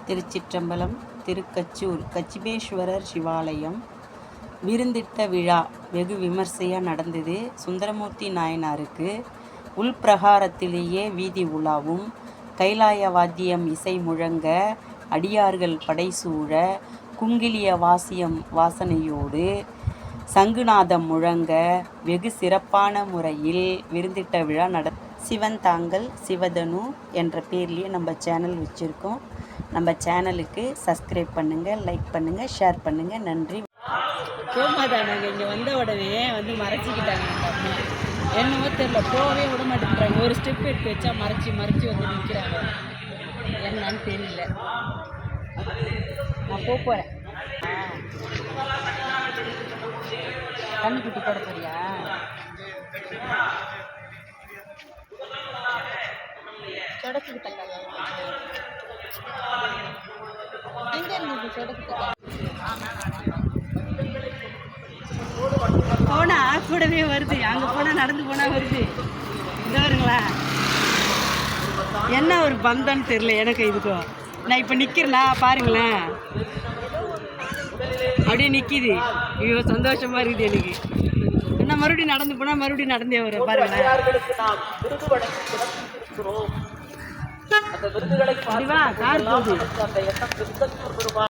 திருச்சிற்றம்பலம். திருக்கச்சூர் கச்சிபேஸ்வரர் சிவாலயம் விருந்திட்ட விழா வெகு விமர்சையாக நடந்தது. சுந்தரமூர்த்தி நாயனாருக்கு உள்பிரகாரத்திலேயே வீதி உலாவும், கைலாய வாத்தியம் இசை முழங்க, அடியார்கள் படைசூழ, குங்கிலிய வாசியம் வாசனையோடு சங்குநாதம் முழங்க வெகு சிறப்பான முறையில் விருந்திட்ட விழா சிவன் தாங்கள் சிவதனு என்ற பேர்லேயே நம்ம சேனல் வச்சுருக்கோம். நம்ம சேனலுக்கு சப்ஸ்கிரைப் பண்ணுங்கள், லைக் பண்ணுங்கள், ஷேர் பண்ணுங்கள். நன்றி. போமாதா நாங்கள் இங்கே வந்த உடனே மறைச்சிக்கிட்டாங்க. நம்ம அம்மா என்னவோ தெரியல, போகவே விட மாட்டேங்கிறாங்க. ஒரு ஸ்டெப் எடுத்து வச்சா மறைச்சி வந்து நிற்கிறாங்க. என்னன்னு தெரியல. நான் போகிறேன். தண்ணி குட்டி போட போறியா? சொடக்கிட்டாங்க. எங்கே இருந்தது சொடக்கிட்டாங்க? போனா கூடவே வருது. அங்கே போனால் நடந்து போனால் வருது. இந்த வருங்களா, என்ன ஒரு பந்தன்னு தெரியல எனக்கு இதுக்கும். நான் இப்போ நிற்கிறேன்னா பாருங்களேன், அப்படியே நிற்கிது. ஐயோ சந்தோஷமாக இருக்குது எனக்கு. என்ன மறுபடியும் நடந்து போனால் மறுபடியும் நடந்தே வரும் பாருங்களேன். கார் போகுது.